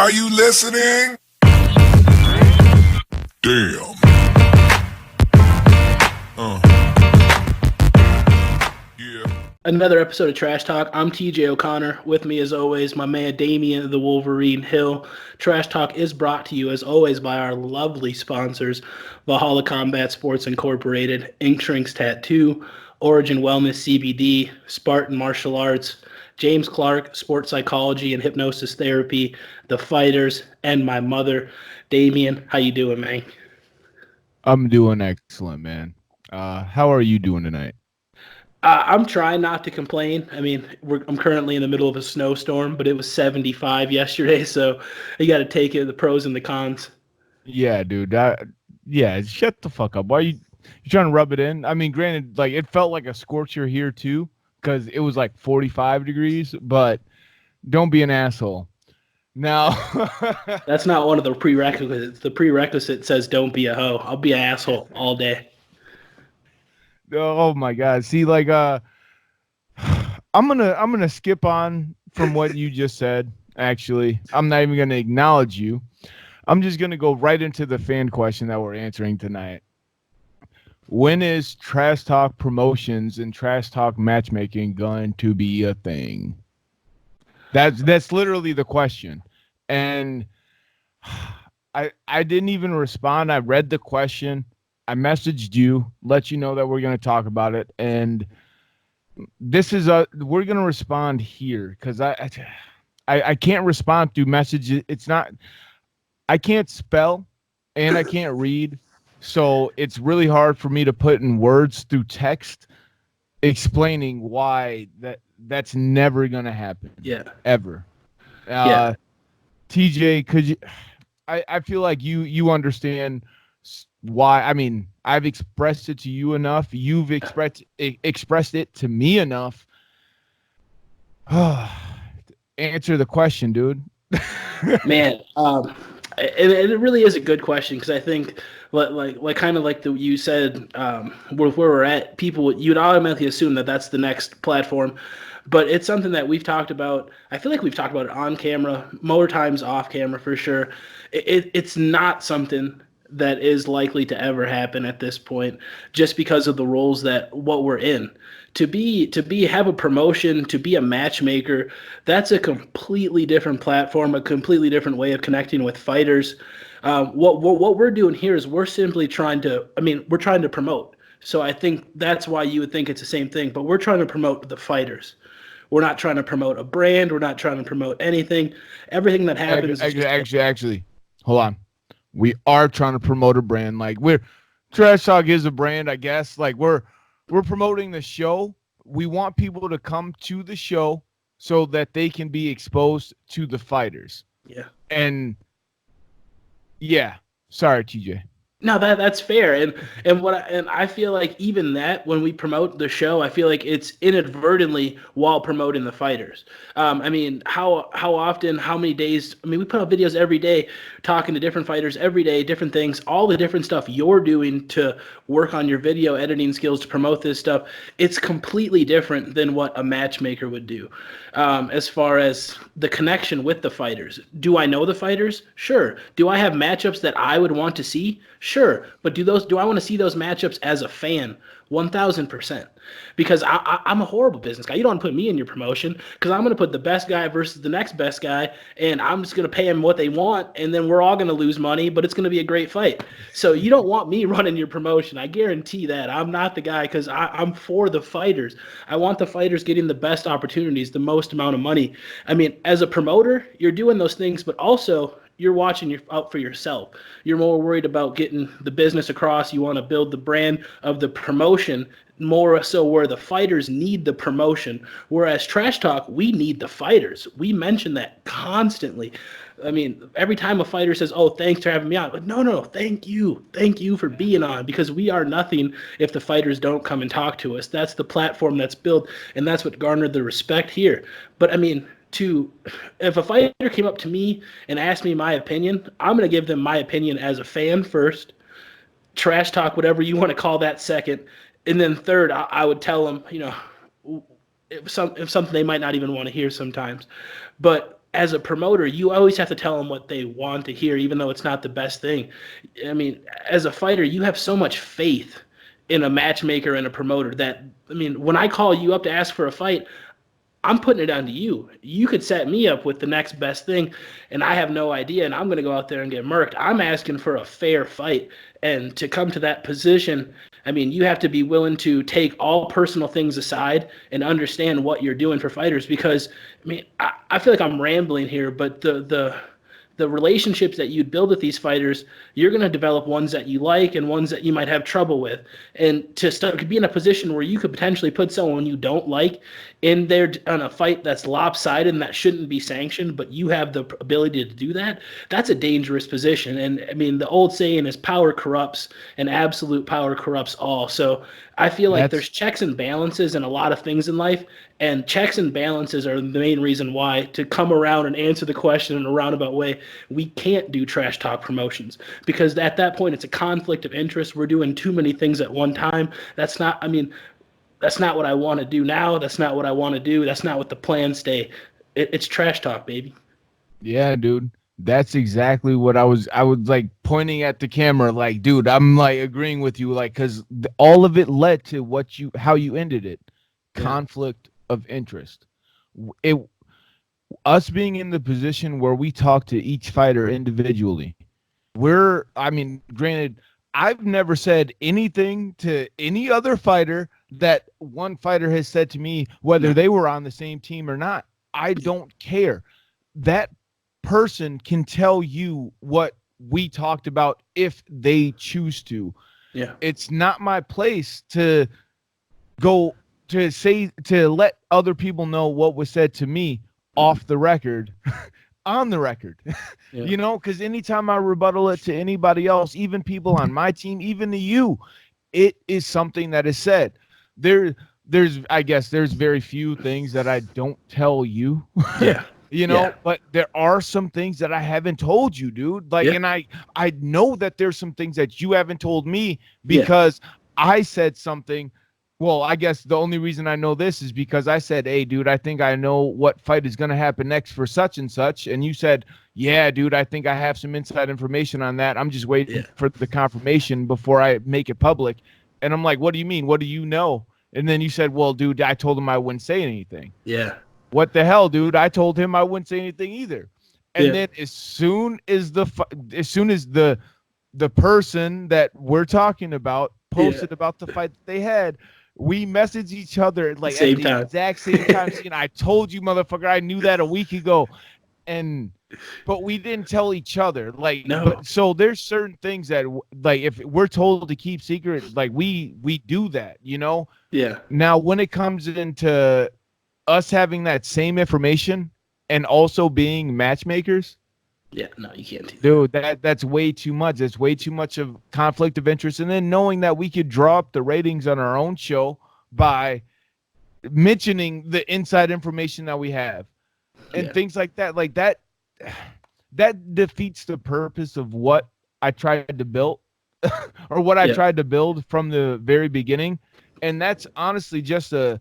Are you listening? Damn. Yeah. Another episode of Trash Talk. I'm TJ O'Connor. With me, as always, my man Damion the Wolverine Hill. Trash Talk is brought to you, as always, by our lovely sponsors, Valhalla Combat Sports Incorporated, Ink Shrinks Tattoo, Origin Wellness CBD, Spartan Martial Arts, James Clark, Sports Psychology and Hypnosis Therapy, The Fighters, and my mother, Damion. How you doing, man? I'm doing excellent, man. How are you doing tonight? I'm trying not to complain. I mean, I'm currently in the middle of a snowstorm, but it was 75 yesterday, so you got to take it, the pros and the cons. Yeah, dude. Yeah, shut the fuck up. Why you trying to rub it in? I mean, granted, like it felt like a scorcher here too, because it was like 45 degrees. But don't be an asshole. Now, That's not one of the prerequisites. The prerequisite says don't be a hoe. I'll be an asshole all day. oh my god. See, like, I'm gonna skip on from what you just said. Actually, I'm not even gonna acknowledge you. I'm just going to go right into the fan question that we're answering tonight. When is Trash Talk Promotions and Trash Talk Matchmaking going to be a thing? That's literally the question. And I didn't even respond. I read the question. I messaged you, let you know that we're going to talk about it. And this is we're going to respond here because I can't respond through messages. It's not... I can't spell and I can't read, so it's really hard for me to put in words through text explaining why that's never gonna happen. Yeah. Ever. Yeah. TJ, could you? I feel like you understand why. I mean, I've expressed it to you enough. You've expressed it to me enough. Answer the question, dude. Man, it really is a good question because I think, like kind of like you said, where we're at, people you'd automatically assume that that's the next platform, but it's something that we've talked about. I feel like we've talked about it on camera, more times off camera for sure. It's not something that is likely to ever happen at this point, just because of the roles that what we're in. To be have a promotion, to be a matchmaker, that's a completely different platform, a completely different way of connecting with fighters. What we're doing here is we're simply trying to, we're trying to promote. So I think that's why you would think it's the same thing, but we're trying to promote the fighters. We're not trying to promote a brand. We're not trying to promote anything. Everything that happens. Actually, hold on. We are trying to promote a brand. Like Trash Talk is a brand, I guess. Like we're promoting the show. We want people to come to the show so that they can be exposed to the fighters. Yeah. And yeah, sorry, TJ. No, that's fair, and I feel like even that when we promote the show, I feel like it's inadvertently while promoting the fighters. How often, how many days? We put out videos every day, talking to different fighters every day, different things, all the different stuff you're doing to work on your video editing skills to promote this stuff. It's completely different than what a matchmaker would do. As far as the connection with the fighters, do I know the fighters? Sure. Do I have matchups that I would want to see? Sure, but do I want to see those matchups as a fan? 1,000%. Because I'm a horrible business guy. You don't want to put me in your promotion because I'm going to put the best guy versus the next best guy, and I'm just going to pay them what they want, and then we're all going to lose money, but it's going to be a great fight. So you don't want me running your promotion. I guarantee that. I'm not the guy because I'm for the fighters. I want the fighters getting the best opportunities, the most amount of money. As a promoter, you're doing those things, but also you're watching out for yourself. You're more worried about getting the business across. You want to build the brand of the promotion more so where the fighters need the promotion. Whereas Trash Talk, we need the fighters. We mention that constantly. Every time a fighter says, "Oh, thanks for having me on," but no, thank you for being on, because we are nothing if the fighters don't come and talk to us. That's the platform that's built, and that's what garnered the respect here. But if a fighter came up to me and asked me my opinion, I'm going to give them my opinion as a fan first, Trash Talk, whatever you want to call that, second, and then third, I would tell them, if something they might not even want to hear sometimes. But as a promoter, you always have to tell them what they want to hear, even though it's not the best thing. I mean, as a fighter, you have so much faith in a matchmaker and a promoter that, I mean, when I call you up to ask for a fight, I'm putting it on to you. You could set me up with the next best thing, and I have no idea, and I'm going to go out there and get murked. I'm asking for a fair fight, and to come to that position, I mean, you have to be willing to take all personal things aside and understand what you're doing for fighters. Because, I mean, I feel like I'm rambling here, but the relationships that you build with these fighters, you're going to develop ones that you like and ones that you might have trouble with. And to start to be in a position where you could potentially put someone you don't like in there on a fight that's lopsided and that shouldn't be sanctioned, but you have the ability to do that, that's a dangerous position. And I mean, the old saying is power corrupts, and absolute power corrupts all. So I feel like there's checks and balances in a lot of things in life, and checks and balances are the main reason why, to come around and answer the question in a roundabout way, we can't do trash talk promotions, because at that point it's a conflict of interest. We're doing too many things at one time. That's not, I mean, that's not what I want to do now. That's not what I want to do. That's not what the plans stay. It's trash talk, baby. Yeah, dude. That's exactly what I was like pointing at the camera, like, dude, I'm like agreeing with you, like, because all of it led to how you ended it. Yeah. Conflict of interest. Us being in the position where we talk to each fighter individually. I mean, granted, I've never said anything to any other fighter that one fighter has said to me, whether they were on the same team or not. I don't care. That person can tell you what we talked about if they choose to. Yeah. It's not my place to go to let other people know what was said to me off the record. On the record. Yeah. You know, because anytime I rebuttal it to anybody else, even people on my team, even to you, it is something that is said. I guess there's very few things that I don't tell you. Yeah. You know, Yeah. but there are some things that I haven't told you, dude. Like, Yeah. and I know that there's some things that you haven't told me because I said something. Well, I guess the only reason I know this is because I said, hey, dude, I think I know what fight is going to happen next for such and such. And you said, yeah, dude, I think I have some inside information on that. I'm just waiting for the confirmation before I make it public. And I'm like, what do you mean? What do you know? And then you said, well, dude, I told him I wouldn't say anything. Yeah. What the hell, dude? I told him I wouldn't say anything either. And then as soon as the person that we're talking about posted about the fight that they had, we messaged each other like at the exact same time. Saying, I told you, motherfucker, I knew that a week ago. But we didn't tell each other. Like, so there's certain things that, like, if we're told to keep secret, like we do that, you know? Yeah. Now, when it comes into us having that same information and also being matchmakers, yeah, no, you can't do that. Dude, that's way too much. That's way too much of conflict of interest. And then knowing that we could draw up the ratings on our own show by mentioning the inside information that we have and things like that defeats the purpose of what I tried to build or what I tried to build from the very beginning. And that's honestly just a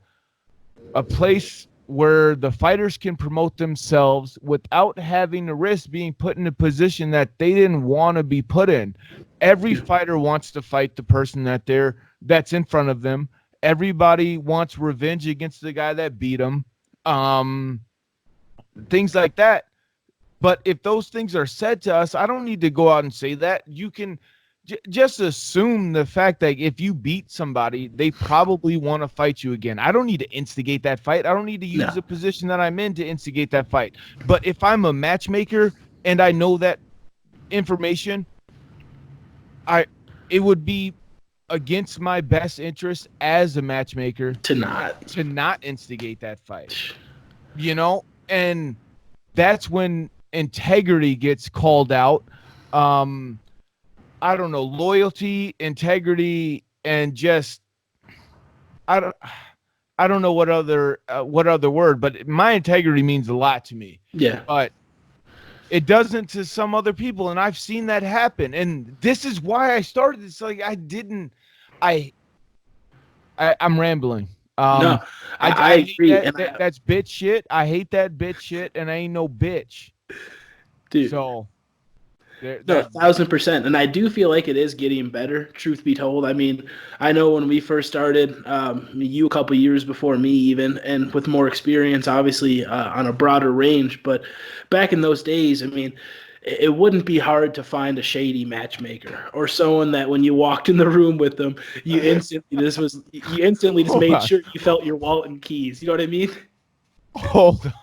place where the fighters can promote themselves without having to risk being put in a position that they didn't want to be put in. Every fighter wants to fight the person that's in front of them. Everybody wants revenge against the guy that beat them. Things like that. But if those things are said to us, I don't need to go out and say that. You can just assume the fact that if you beat somebody, they probably want to fight you again. I don't need to instigate that fight. I don't need to use the position that I'm in to instigate that fight. But if I'm a matchmaker and I know that information, it would be against my best interest as a matchmaker to not instigate that fight. You know? And that's when integrity gets called out. I don't know, loyalty, integrity, and just I don't know what other word, but my integrity means a lot to me. Yeah. But it doesn't to some other people, and I've seen that happen. And this is why I started this. Like I'm rambling. No, I I hate agree, that, and that's bitch shit. I hate that bitch shit, and I ain't no bitch. dude. So No, that 1,000%. And I do feel like it is getting better, truth be told. I mean, I know when we first started, you a couple years before me, even, and with more experience, obviously, on a broader range. But back in those days, I mean, it wouldn't be hard to find a shady matchmaker or someone that when you walked in the room with them, you instantly just hold made on, sure you felt your wallet and keys. You know what I mean? hold on.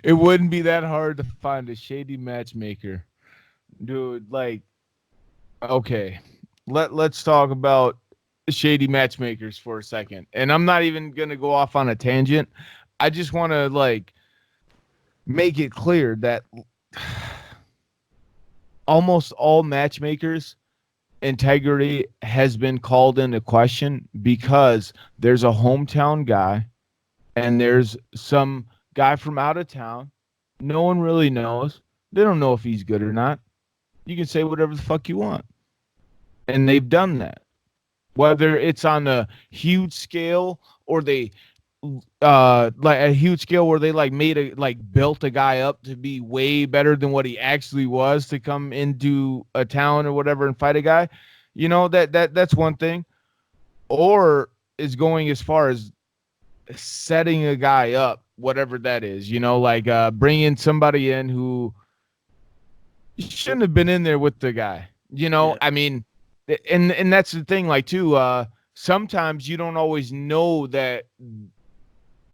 It wouldn't be that hard to find a shady matchmaker, dude. Like, okay, let's talk about shady matchmakers for a second. And I'm not even gonna go off on a tangent. I just want to like make it clear that almost all matchmakers integrity has been called into question because there's a hometown guy and there's some guy from out of town. No one really knows. They don't know if he's good or not. You can say whatever the fuck you want. And they've done that. Whether it's on a huge scale or they like a huge scale where they like made a like built a guy up to be way better than what he actually was to come into a town or whatever and fight a guy, you know, that's one thing. Or is going as far as setting a guy up, whatever that is, you know, like bringing somebody in who shouldn't have been in there with the guy, you know. Yeah. I mean, and that's the thing, like too, sometimes you don't always know that.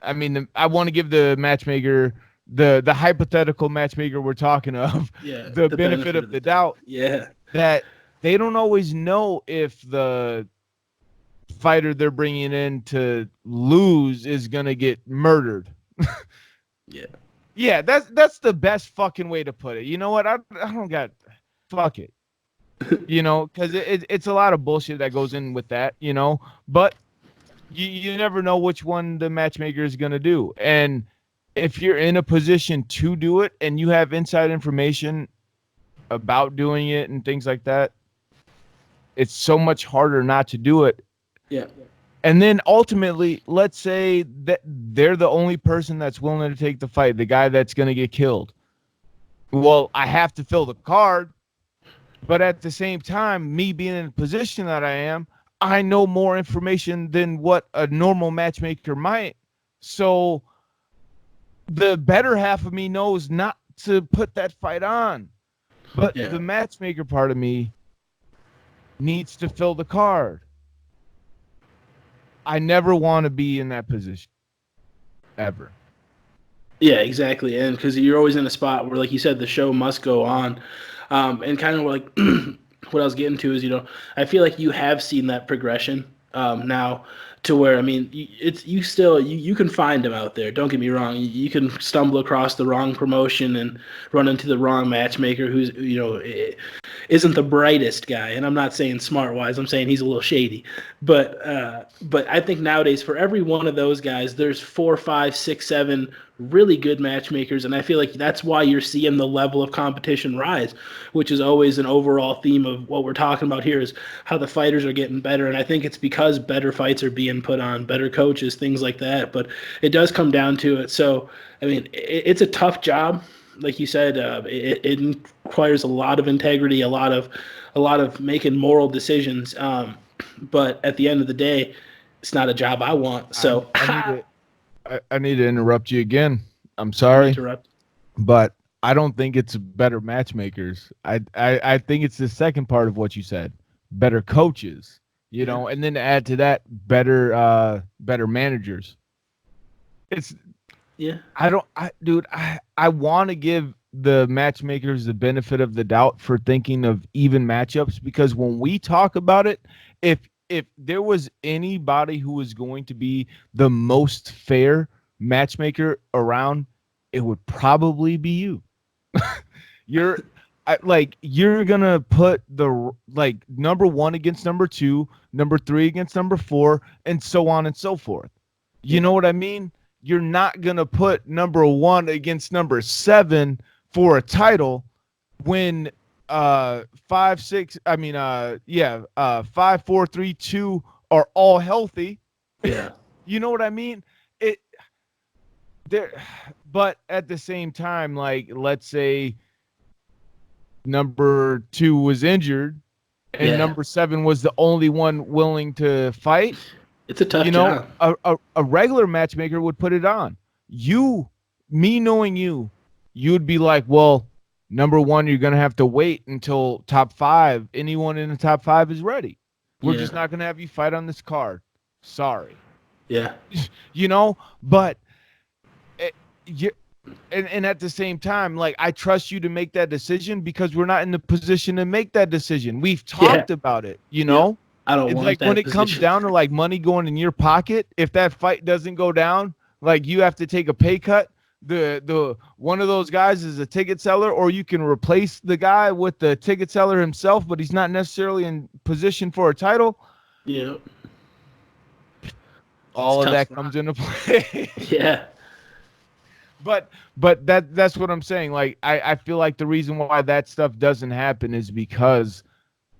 I mean, I want to give the matchmaker, the hypothetical matchmaker we're talking of, Yeah. the The benefit of the the doubt. doubt Yeah. that they don't always know if the fighter they're bringing in to lose is gonna get murdered. Yeah. Yeah, that's the best fucking way to put it. You know what? I don't got fuck it. You know, because it's a lot of bullshit that goes in with that. You know, but you never know which one the matchmaker is gonna do, and if you're in a position to do it and you have inside information about doing it and things like that, it's so much harder not to do it. Yeah. And then ultimately, let's say that they're the only person that's willing to take the fight, the guy that's going to get killed. Well, I have to fill the card, but at the same time, me being in the position that I am, I know more information than what a normal matchmaker might. So the better half of me knows not to put that fight on. But Yeah. the matchmaker part of me needs to fill the card. I never want to be in that position ever. Yeah, exactly. And because you're always in a spot where, like you said, the show must go on. And kind of like what I was getting to is, I feel like you have seen that progression now to where, I mean, it's you still you can find them out there. Don't get me wrong. You can stumble across the wrong promotion and run into the wrong matchmaker who's isn't the brightest guy. And I'm not saying smart wise. I'm saying he's a little shady. But I think nowadays for every one of those guys, there's 4, 5, 6, 7 really good matchmakers, and I feel like that's why you're seeing the level of competition rise, which is always an overall theme of what we're talking about here is how the fighters are getting better, and I think it's because better fights are being put on, better coaches, things like that. But it does come down to it. So I mean, it's a tough job, like you said. It requires a lot of integrity, a lot of making moral decisions. But at the end of the day, it's not a job I want. So I need to I need to interrupt you again. I'm don't sorry, interrupt. but I don't think it's better matchmakers. I think it's the second part of what you said. Better coaches, you know, and then to add to that, better managers. It's Yeah. I want to give the matchmakers the benefit of the doubt for thinking of even matchups because when we talk about it, if there was anybody who was going to be the most fair matchmaker around, it would probably be you. You're you're gonna put the like number one against number two, number three against number four, and so on and so forth. You know what I mean? You're not gonna put number one against number seven for a title when 5 4 3 2 are all healthy. Yeah. You know what I mean? But at the same time, like, let's say number 2 was injured and number 7 was the only one willing to fight. It's a tough job. A regular matchmaker would put it on. Me knowing you would be like, well, number 1, you're going to have to wait until top 5. Anyone in the top 5 is ready. We're just not going to have you fight on this card. Sorry. Yeah. But and at the same time, like, I trust you to make that decision because we're not in the position to make that decision. We've talked about it, I don't want like that when it position. comes down to like money going in your pocket, if that fight doesn't go down, like, you have to take a pay cut. The one of those guys is a ticket seller, or you can replace the guy with the ticket seller himself, but he's not necessarily in position for a title. Yeah. All of that comes into play. Yeah. But that's what I'm saying. Like, I feel like the reason why that stuff doesn't happen is because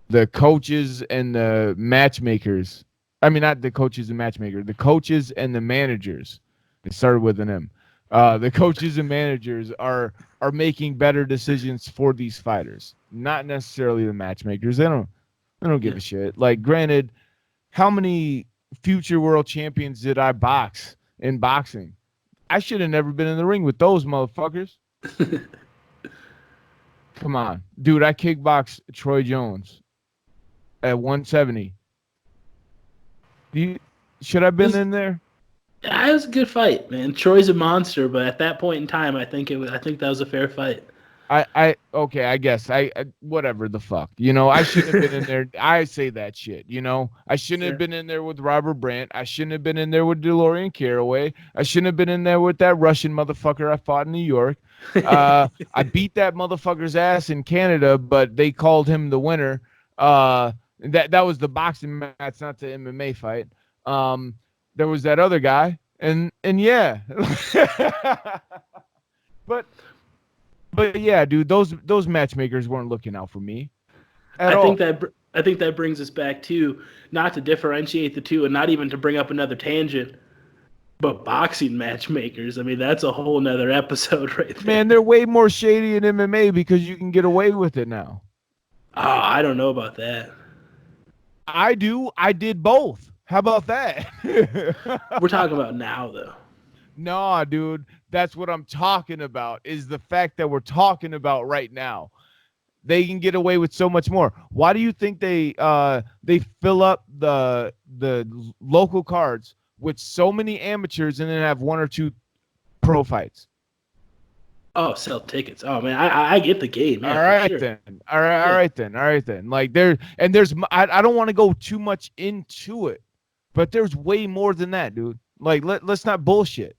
the coaches and the matchmakers, I mean, not the coaches and matchmakers, the coaches and the managers, it started with an M. The coaches and managers are making better decisions for these fighters, not necessarily the matchmakers. They don't give a shit. Like, granted, how many future world champions did I box in boxing? I should have never been in the ring with those motherfuckers. Come on. Dude, I kickboxed Troy Jones at 170. Should I have been in there? Yeah, it was a good fight, man. Troy's a monster, but at that point in time, I think that was a fair fight. Okay, I guess whatever the fuck, I shouldn't have been in there. I say that shit, I shouldn't have been in there with Robert Brandt. I shouldn't have been in there with DeLorean Caraway. I shouldn't have been in there with that Russian motherfucker I fought in New York. I beat that motherfucker's ass in Canada, but they called him the winner. That was the boxing match, not the MMA fight. There was that other guy, and yeah. But yeah, dude, those matchmakers weren't looking out for me at all. I think that brings us back to, not to differentiate the two and not even to bring up another tangent, but boxing matchmakers. I mean, that's a whole nother episode right there. Man, they're way more shady in MMA because you can get away with it now. Oh, I don't know about that. I do. I did both. How about that? We're talking about now, though. No, dude, that's what I'm talking about, is the fact that we're talking about right now. They can get away with so much more. Why do you think they fill up the local cards with so many amateurs and then have 1 or 2 pro fights? Oh, sell tickets. Oh man, I get the game. Yeah, all right, sure. then. All right then. Like, I don't want to go too much into it, but there's way more than that, dude. Like, let's not bullshit.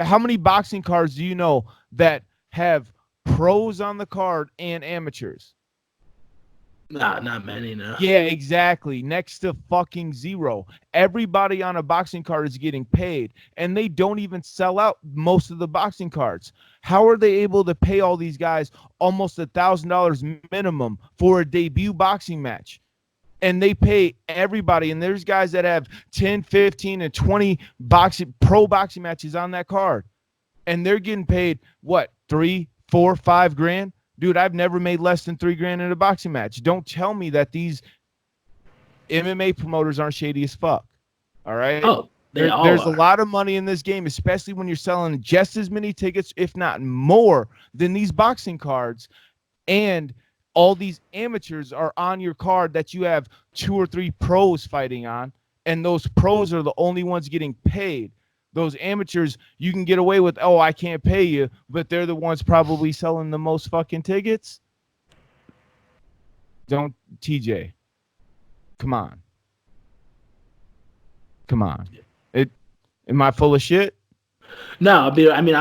How many boxing cards do you know that have pros on the card and amateurs? Nah, not many, no. Yeah, exactly. Next to fucking zero. Everybody on a boxing card is getting paid, and they don't even sell out most of the boxing cards. How are they able to pay all these guys almost $1,000 minimum for a debut boxing match? And they pay everybody, and there's guys that have 10, 15, and 20 pro boxing matches on that card, and they're getting paid what, 3, 4, 5 grand? Dude, I've never made less than 3 grand in a boxing match. Don't tell me that these MMA promoters aren't shady as fuck. All right? Oh, there's a lot of money in this game, especially when you're selling just as many tickets, if not more, than these boxing cards. And all these amateurs are on your card that you have 2 or 3 pros fighting on, and those pros are the only ones getting paid. Those amateurs, you can get away with, oh, I can't pay you, but they're the ones probably selling the most fucking tickets. Don't, TJ. Come on. Am I full of shit? No, I mean,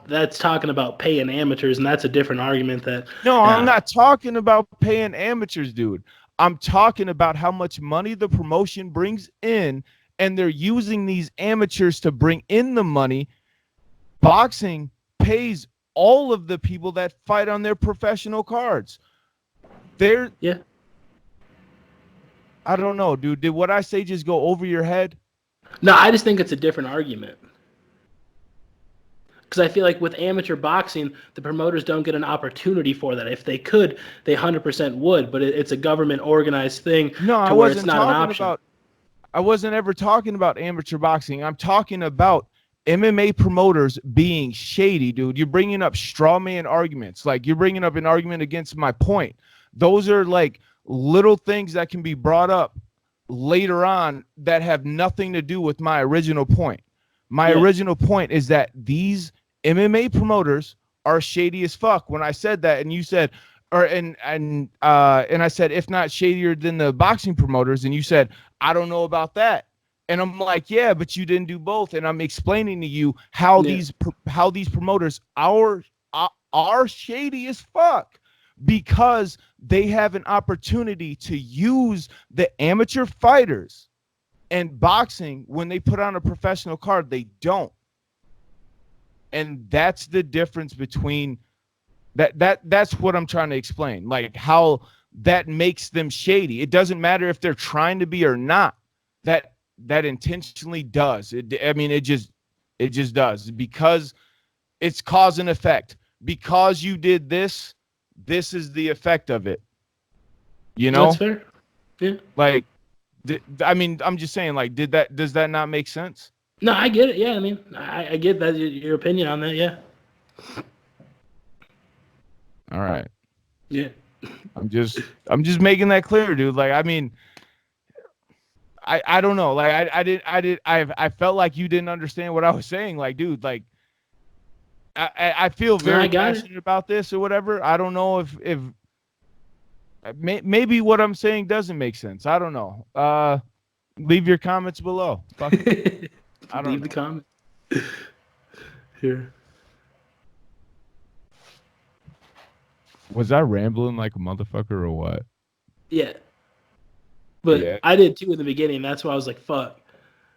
that's talking about paying amateurs, and that's a different argument. I'm not talking about paying amateurs, dude. I'm talking about how much money the promotion brings in, and they're using these amateurs to bring in the money. Boxing pays all of the people that fight on their professional cards. I don't know, dude. Did what I say just go over your head? No, I just think it's a different argument. Because I feel like with amateur boxing, the promoters don't get an opportunity for that. If they could, they 100% would. But it's a government organized thing No, I to where it's wasn't not an talking option. about. I wasn't ever talking about amateur boxing. I'm talking about MMA promoters being shady, dude. You're bringing up straw man arguments. Like, you're bringing up an argument against my point. Those are like little things that can be brought up later on that have nothing to do with my original point. My original point is that these MMA promoters are shady as fuck. When I said that, and you said, and I said, if not shadier than the boxing promoters, and you said, I don't know about that. And I'm like, yeah, but you didn't do both. And I'm explaining to you how these promoters are shady as fuck, because they have an opportunity to use the amateur fighters. And boxing, when they put on a professional card, they don't. And that's the difference between that's what I'm trying to explain. Like, how that makes them shady. It doesn't matter if they're trying to be or not. That intentionally does. It just does, because it's cause and effect. Because you did this, this is the effect of it. You know? That's fair. Yeah. Like, I'm just saying, like, does that not make sense? No, I get it. Yeah, I mean, I get that your opinion on that. Yeah. All right. Yeah. I'm just making that clear, dude. Like, I mean, I don't know. Like, I felt like you didn't understand what I was saying. Like, dude, like, I feel very passionate about this or whatever. I don't know if maybe what I'm saying doesn't make sense. I don't know. Leave your comments below. Fuck it. I don't leave the comment here. Was I rambling like a motherfucker or what? Yeah. But yeah. I did too in the beginning. That's why I was like, fuck.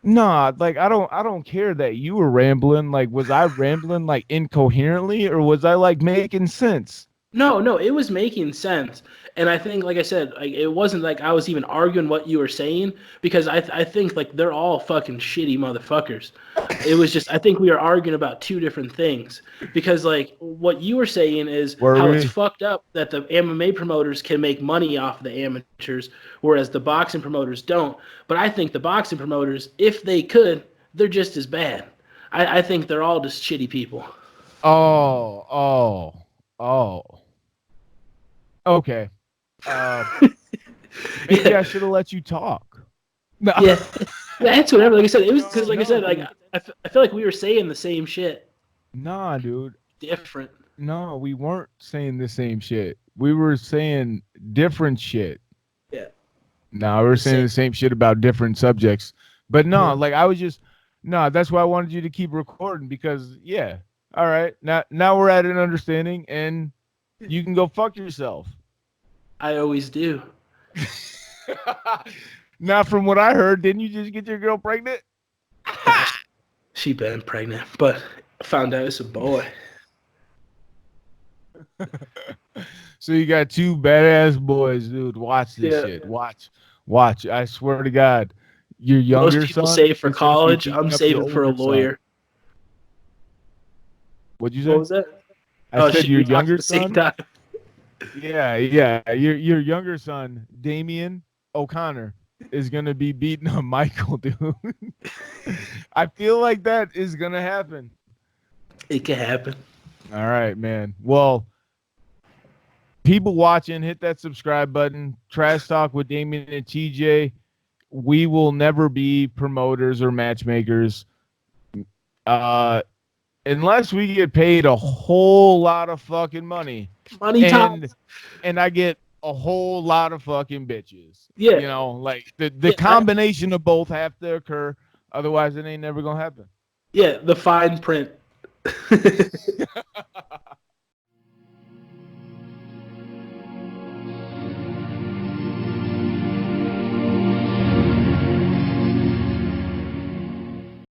Nah, like, I don't care that you were rambling. Like, was I rambling like incoherently, or was I like making sense? No, it was making sense. And I think, like I said, like, it wasn't like I was even arguing what you were saying, because I think like they're all fucking shitty motherfuckers. It was just, I think we were arguing about two different things, because like what you were saying is how it's fucked up that the MMA promoters can make money off the amateurs, whereas the boxing promoters don't. But I think the boxing promoters, if they could, they're just as bad. I think they're all just shitty people. Oh. Okay. Maybe I should have let you talk. No. Yeah, that's whatever. Like I said, it was because, like I said, like I feel like we were saying the same shit. Nah, dude. Different. No, we weren't saying the same shit. We were saying different shit. Yeah. No, we were saying the same shit about different subjects. But no, like, I was just, no, that's why I wanted you to keep recording, because, yeah. All right. Now we're at an understanding, and you can go fuck yourself. I always do. Now, from what I heard, didn't you just get your girl pregnant? She been pregnant, but I found out it's a boy. So you got two badass boys, dude. Watch this shit. Watch. I swear to God, your younger son. Most people save for college. I'm saving for a lawyer. What'd you say? What was that? I said your younger son. Time. Yeah. Your younger son, Damion O'Connor, is gonna be beating up Michael, dude. I feel like that is gonna happen. It can happen. All right, man. Well, people watching, hit that subscribe button. Trash Talk with Damion and TJ. We will never be promoters or matchmakers, unless we get paid a whole lot of fucking money. And I get a whole lot of fucking bitches. Yeah. You know, like the combination of both have to occur. Otherwise, it ain't never gonna happen. Yeah, the fine print.